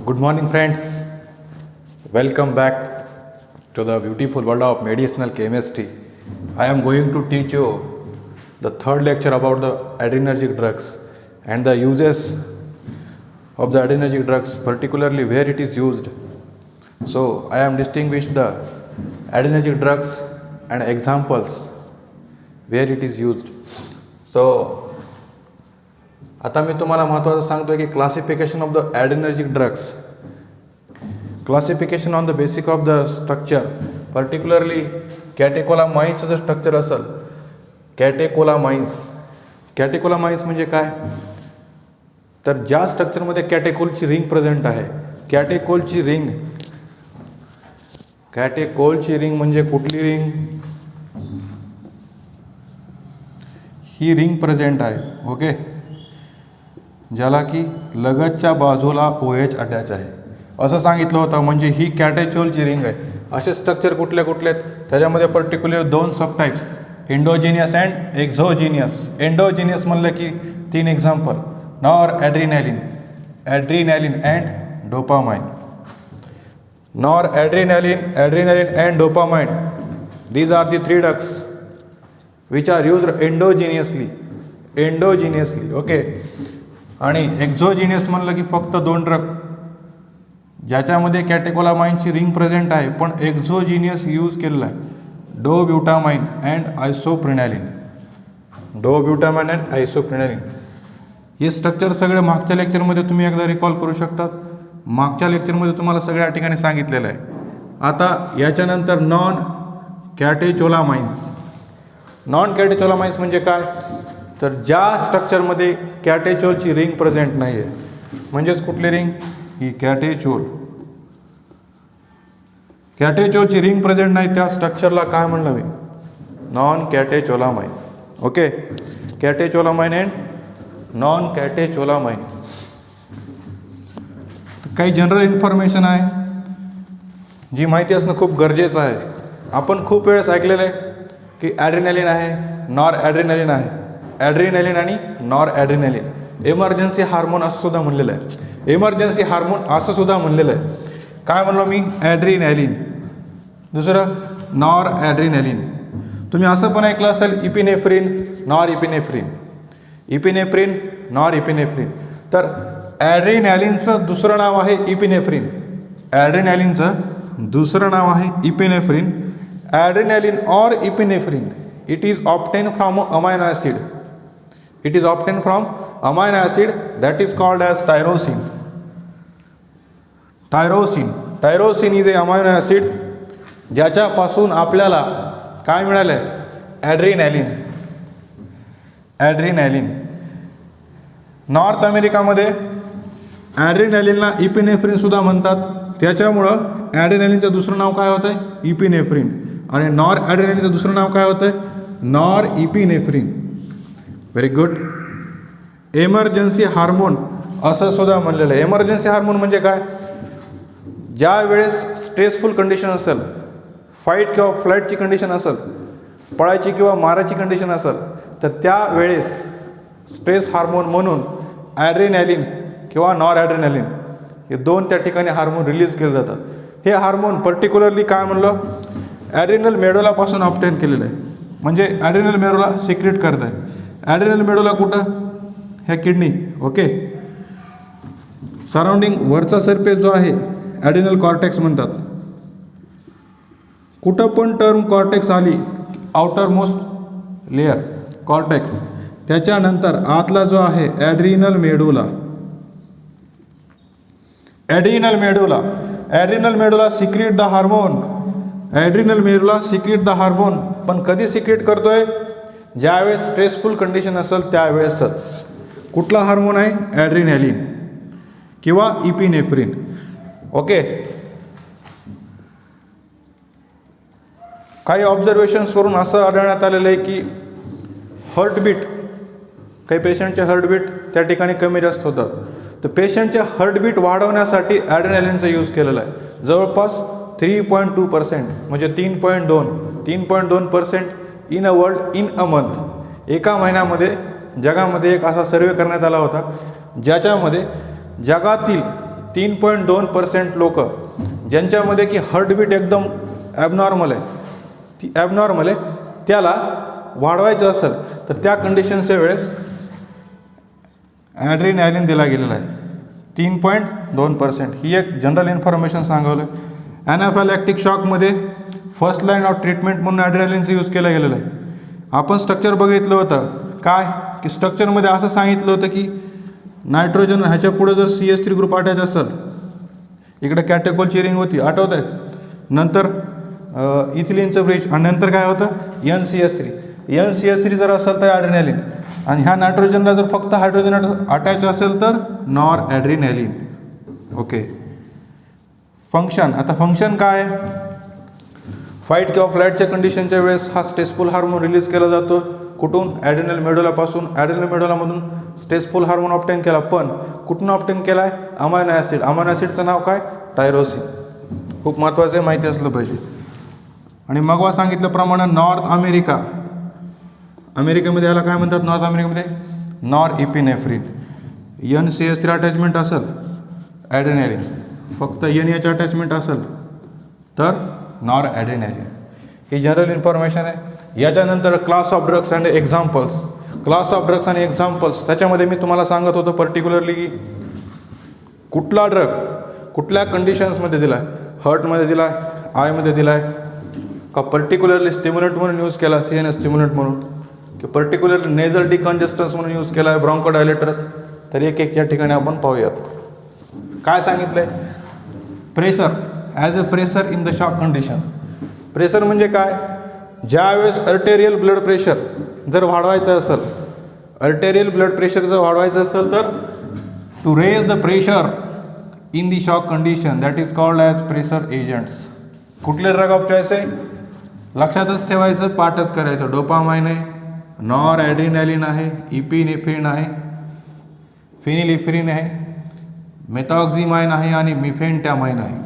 Good morning, friends. Welcome back to the beautiful world of medicinal chemistry. I am going to teach you the third lecture about the adrenergic drugs and the uses of the adrenergic drugs, particularly where it is used. So, I am distinguished the adrenergic drugs and examples where it is used. So, आता मी तुम्हाला महत्त्वाचं सांगतो की classification of the adrenergic drugs, classification on the basic of the structure, particularly कॅटेकोलामाइन्सचं जर structure असेल, कॅटेकोलामाइन्स म्हणजे काय, तर ज्या स्ट्रक्चरमध्ये कॅटेकोलची रिंग प्रेझेंट आहे, कॅटेकोलची रिंग म्हणजे कुठली रिंग, ही रिंग प्रेझेंट आहे, ओके, ज्याला की लगतच्या बाजूला OH अटॅच आहे असं सांगितलं होतं, म्हणजे ही कॅटेकोलची रिंग आहे. असे स्ट्रक्चर कुठले आहेत, त्याच्यामध्ये पर्टिक्युलर दोन subtypes, endogenous and exogenous. Endogenous म्हणलं की तीन example, nor adrenaline and dopamine. Nor adrenaline and dopamine, these are the three drugs which are used endogenously, okay. आणि एक्झोजिनियस म्हणलं की फक्त दोन ड्रग ज्याच्यामध्ये कॅटेकोलामाइनची रिंग प्रेझेंट आहे पण एक्झोजिनियस यूज केलेला आहे, डोब्युटामाइन अँड आयसोप्रिनॅलिन. हे स्ट्रक्चर सगळे मागच्या लेक्चरमध्ये तुम्ही एकदा रिकॉल करू शकतात. मागच्या लेक्चरमध्ये तुम्हाला सगळ्या ठिकाणी सांगितलेलं आहे. आता याच्यानंतर नॉन कॅटेकोलामाइन्स म्हणजे काय, तर ज्या स्ट्रक्चरमध्ये कॅटेकोलची रिंग प्रेझेंट नाही आहे, म्हणजेच कुठली रिंग, ही कॅटेकोलची रिंग प्रेझेंट नाही, त्या स्ट्रक्चरला काय म्हणलं मी, non catecholamine, okay. Catecholamine and non catecholamine. काही जनरल इन्फॉर्मेशन आहे जी माहिती असणं खूप गरजेचं आहे. आपण खूप वेळेस ऐकलेलं आहे की ॲड्रेनालिन आहे, नॉर ॲड्रेनालिन आहे, ॲड्रेनालिन आणि नॉर ॲड्रेनालिन इमर्जन्सी हार्मोन असं सुद्धा म्हणलेलं आहे, काय म्हणलो मी, ॲड्रेनालिन, दुसरं नॉर ॲड्रेनालिन. तुम्ही असं पण ऐकलं असेल इपिनेफ्रिन, नॉर इपिनेफ्रिन. तर ॲड्रेनालिनचं दुसरं नाव आहे epinephrine. Adrenaline or epinephrine, it is obtained from amino acid that is called as tyrosine. Tyrosine is a amino acid ज्याच्यापासून आपल्याला काय मिळालं आहे, ॲड्रेनालिन. नॉर्थ अमेरिकामध्ये ॲड्रेनालिनला इपिनेफ्रिन सुद्धा म्हणतात, त्याच्यामुळं ॲड्रेनालिनचं दुसरं नाव काय होतं आहे, इपिनेफ्रिन, आणि नॉर ॲड्रेनालिनचं दुसरं नाव काय होतं आहे, nor epinephrine. Very good. Emergency hormone असं सुद्धा म्हणलेलं आहे. एमर्जन्सी हार्मोन म्हणजे काय, ज्या वेळेस स्ट्रेसफुल कंडिशन असेल, फाईट किंवा फ्लाईटची कंडिशन असेल, पळायची किंवा मारायची कंडिशन असेल, तर त्यावेळेस स्ट्रेस हार्मोन म्हणून ॲड्रेनालिन किंवा नॉर ॲड्रेनालिन हे दोन त्या ठिकाणी हार्मोन रिलीज केले जातात. हे हार्मोन पर्टिक्युलरली काय म्हणलं, ॲड्रेनल मेडुलापासून ऑब्टेन केलेलं आहे, म्हणजे ॲड्रेनल मेडुला सिक्रेट करत आहे. ॲड्रेनल मेडुला कुठं, ह्या किडनी, ओके. सराउंडिंग वरचा सरफेस जो आहे ॲड्रेनल कॉर्टेक्स म्हणतात. कुठं पण टर्म कॉर्टेक्स आली, आउटर मोस्ट लेअर कॉर्टेक्स, त्याच्यानंतर आतला जो आहे adrenal medulla secrete the hormone. पण कधी सिक्रेट करतोय, ज्यावेळेस स्ट्रेसफुल कंडिशन असेल त्यावेळेसच. कुठला हार्मोन आहे, ॲड्रेनालिन किंवा इपिनेफ्रिन, ओके. काही ऑब्झर्वेशन्सवरून असं आढळण्यात आलेलं आहे की काही पेशंटचे हार्टबीट त्या ठिकाणी कमी जास्त होतात, तर पेशंटचे हार्टबीट वाढवण्यासाठी ॲड्रेनालिनचा यूज केलेला आहे. जवळपास 3.2% म्हणजे 3.2% इन अ मंथ. एका महिन्यामध्ये जगामध्ये एक असा सर्वे करण्यात आला होता ज्याच्यामध्ये जगातील 3.2% लोक ज्यांच्यामध्ये की हार्टबीट एकदम ॲबनॉर्मल आहे, ती ॲबनॉर्मल आहे, त्याला वाढवायचं असेल तर त्या कंडिशनच्या वेळेस ॲड्रेनालिन दिला गेलेला आहे 3.2%. ही एक जनरल इन्फॉर्मेशन सांगवलं. ॲनाफॅलॅक्टिक शॉकमध्ये फर्स्ट लाईन ऑफ ट्रीटमेंट म्हणून ॲड्रेनालिनचं यूज केलं गेलेलं आहे. आपण स्ट्रक्चर बघितलं होतं काय की स्ट्रक्चरमध्ये असं सांगितलं होतं की नायट्रोजन ह्याच्या पुढे जर CH3 ग्रुप अटॅच असेल, इकडे कॅटेकोलची रिंग होती आठवत आहे, नंतर इथिलीनचं ब्रिज आणि नंतर काय होतं NCH3 जर असेल तर ॲड्रेनालिन, आणि ह्या नायट्रोजनला जर फक्त हायड्रोजन अटॅच असेल तर नॉर ॲड्रेनालिन. ओके. फंक्शन, आता फंक्शन काय आहे, फाईट किंवा फ्लाईटच्या कंडिशनच्या वेळेस हा स्ट्रेसफुल हार्मोन रिलीज केला जातो. कुठून? ॲड्रेनल मेडुलापासून. ॲड्रेनल मेडुलामधून स्ट्रेसफुल हार्मोन ऑप्टेन केला, पण कुठून ऑप्टेन केला आहे? Amino acid. अमायनो ॲसिडचं नाव काय? टायरोसिन. खूप महत्त्वाचं आहे, माहिती असलं पाहिजे. आणि मगवा सांगितल्याप्रमाणे नॉर्थ अमेरिकेमध्ये याला काय म्हणतात? नॉर्थ अमेरिकेमध्ये नॉर इपिनेफ्रिन. NCH3 अटॅचमेंट असेल ॲड्रेनालिन, फक्त NH अटॅचमेंट असेल तर नॉर ॲड्रेनालिन. ही जनरल इन्फॉर्मेशन आहे. याच्यानंतर class of drugs and examples. Class of drugs आणि एक्झाम्पल्स, त्याच्यामध्ये मी तुम्हाला सांगत होतो पर्टिक्युलरली की कुठला ड्रग कुठल्या कंडिशन्समध्ये दिला आहे, हार्टमध्ये दिला आहे, आयमध्ये दिला आहे का, पर्टिक्युलरली स्टिम्युलंट म्हणून यूज केला, CNS स्टिम्युलंट म्हणून, की पर्टिक्युलरली नेझल डिकंजेस्टन्स म्हणून यूज केला आहे, ब्रॉन्कोडायलेटर्स. तर एक एक या ठिकाणी आपण पाहूयात. काय सांगितलं आहे? Pressure as a pressure in the shock condition. Pressure म्हणजे काय? ज्यावेळेस अर्टेरियल ब्लड प्रेशर जर वाढवायचं असेल, अर्टेरियल ब्लड प्रेशर जर वाढवायचं असेल तर to raise the pressure in the shock condition that is called as pressure agents. कुठले ड्रग ऑफ चॉईस आहे? लक्षातच ठेवायचं, पाठच करायचं. डोपामाइन आहे, नॉर ॲड्रेनालिन आहे, इपिनेफ्रिन आहे, फिनिलिफ्रिन आहे, मेथॉक्झिमाइन आहे आणि मिफेंटॅमाइन आहे.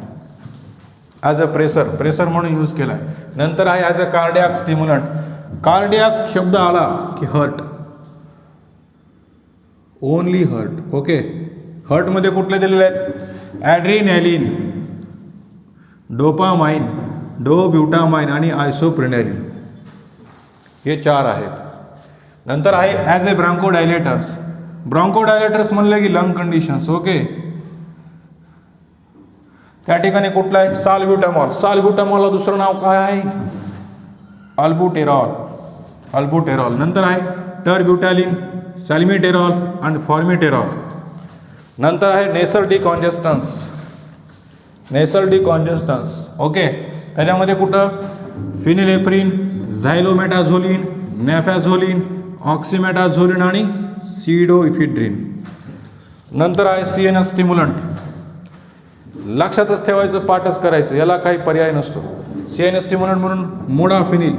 ॲज अ प्रेशर म्हणून यूज केला आहे. नंतर आहे as a cardiac stimulant. Cardiac शब्द आला की हर्ट, ओनली हर्ट. ओके. हर्टमध्ये कुठले दिलेले आहेत? ॲड्रेनालिन, डोपामाइन, डोब्युटामाइन आणि आयसोप्रेनालिन. हे 4 आहेत. नंतर आहे ॲज अ ब्रॉन्कोडायलेटर्स. ब्रॉन्कोडायलेटर्स म्हणले की लंग कंडिशन्स. ओके. त्या ठिकाणी कुठला आहे? साल्ब्युटामॉल. साल्ब्युटामॉलला दुसरं नाव काय आहे? अल्बुटेरॉल. नंतर आहे टरब्युटॅलिन, सॅल्मिटेरॉल आणि फॉर्मिटेरॉल. नंतर आहे नेसल डिकॉन्जेस्टन्स. ओके. त्याच्यामध्ये कुठं? फिनिलेफ्रिन, झायलोमेटाझोलिन, नॅफॅझोलिन, ऑक्सिमेटाझोलिन आणि सिडोइफिड्रिन. नंतर आहे CNS स्टिम्युलंट. लक्षातच ठेवायचं, पाठच करायचं, याला काही पर्याय नसतो. CNS स्टिम्युलंट म्हणून modafinil,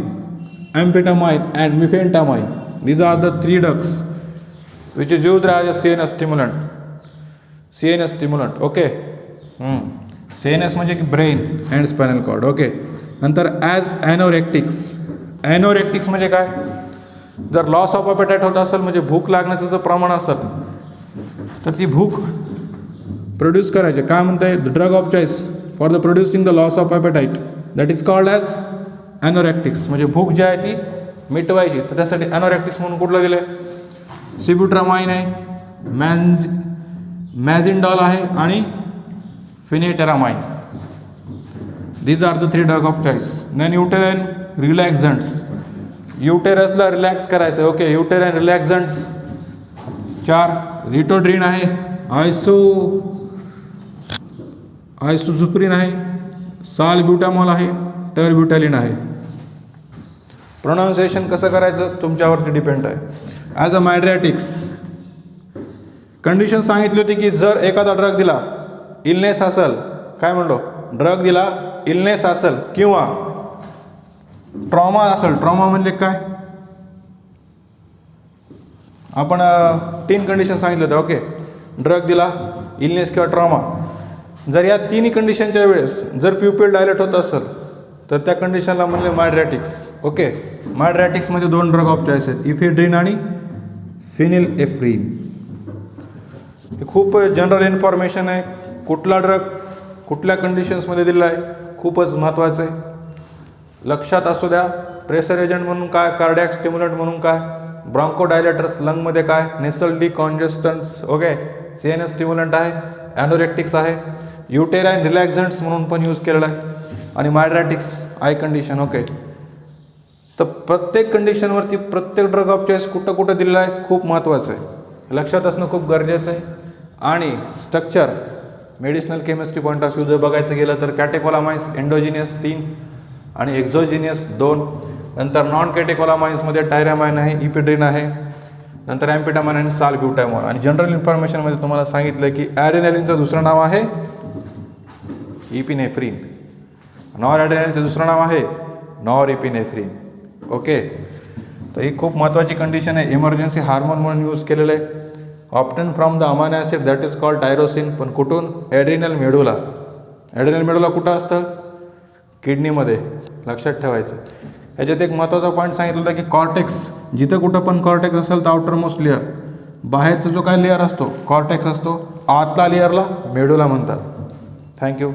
amphetamine and mephentermine. These are the 3 drugs which is used as a CNS stimulant. Okay. CNS म्हणजे की brain and spinal cord. Okay. नंतर ॲज ॲनोरेक्टिक्स म्हणजे काय? जर लॉस ऑफ ॲपेटाईट होत असेल, म्हणजे भूक लागण्याचं जर प्रमाण असेल तर ती भूक प्रोड्यूस करायचे. काय म्हणताय? The drug of choice for the producing the loss of appetite that is called as anorectics. म्हणजे भूक जी आहे ती मिटवायची, तर त्यासाठी ॲनोरेक्टिक्स म्हणून कुठलं गेलं आहे? सिब्युट्रामाइन आहे, मॅझिंडॉल आहे आणि phentermine. These are the 3 drug of choice. Non uterine relaxants. युटेरसला रिलॅक्स करायचं. ओके. Uterine relaxants 4. रिटोड्रिन आहे, आयसोझुप्रिन आहे, साल्ब्युटामॉल आहे, टरब्युटॅलिन आहे. प्रोनाऊन्सिएशन कसं करायचं तुमच्यावरती डिपेंड आहे. ॲज अ मायड्रॅटिक्स कंडिशन सांगितली होती की जर एखादा ड्रग दिला, इलनेस असेल, काय म्हणतो, ड्रग दिला, इलनेस असेल किंवा ट्रॉमा असेल. ट्रॉमा म्हणजे काय? आपण 3 कंडिशन सांगितलं होतं. ओके. ड्रग दिला, इलनेस किंवा ट्रॉमा. जर या 3 कंडिशनच्या वेळेस जर प्युपिल डायलेट होत असेल तर त्या कंडिशनला म्हणले मायड्रॅटिक्स. ओके. मायड्रॅटिक्समध्ये 2 ड्रग ऑफ चॉईस आहेत, इफेड्रिन आणि फिनिलेफ्रिन. हे खूप जनरल इन्फॉर्मेशन आहे. कुठला ड्रग कुठल्या कंडिशन्समध्ये दिला आहे, खूपच महत्त्वाचं आहे. लक्षात असू द्या. प्रेशर एजंट म्हणून काय, कार्डियक स्टिम्युलंट म्हणून काय, ब्रॉन्कोडायलेटर्स लंगमध्ये काय, नेसल डिकॉन्जेस्टन्स, ओके, CNS स्टिम्युलंट आहे, ॲनोरेक्टिक्स आहे, युटेराईन रिलॅक्झंट्स म्हणून पण यूज केलेला आहे, आणि मायड्रॅटिक्स आय कंडिशन. ओके, तर प्रत्येक कंडिशनवरती प्रत्येक ड्रग ऑफ चॉईस कुठं कुठं दिलेलं आहे खूप महत्त्वाचं आहे, लक्षात असणं खूप गरजेचं आहे. आणि structure medicinal chemistry point of view जर बघायचं गेलं तर कॅटेकोलामाइन्स एंडोजिनियस 3 आणि एक्झोजिनियस 2. नंतर नॉन कॅटेकोलामाइन्समध्ये टायरामाइन आहे, इपिड्रिन आहे, नंतर ॲम्फेटामाइन आणि सालब्युटामॉल. आणि जनरल इन्फॉर्मेशनमध्ये तुम्हाला सांगितलं की ॲड्रेनालिनचं दुसरं नाव आहे इपिनेफ्रिन, नॉर ॲड्रेनालिनचं दुसरं नाव आहे नॉर इपिनेफ्रिन. ओके, तर ही खूप महत्त्वाची कंडिशन आहे, इमर्जन्सी हार्मोन म्हणून यूज केलेलं आहे. Obtain from the amino acid that is called tyrosine, पण कुठून, ॲड्रिनल मेडुला. ॲड्रिनल मेडुला कुठं असतं, किडनीमध्ये, लक्षात ठेवायचं. याच्यात एक महत्त्वाचा पॉईंट सांगितलं होता की कॉर्टेक्स, जिथं कुठं पण कॉर्टेक्स असेल तर आउटर मोस्ट लेअर, बाहेरचा जो काय लेअर असतो कॉर्टेक्स असतो, आतला लेअरला मेडुला म्हणतात. थँक्यू.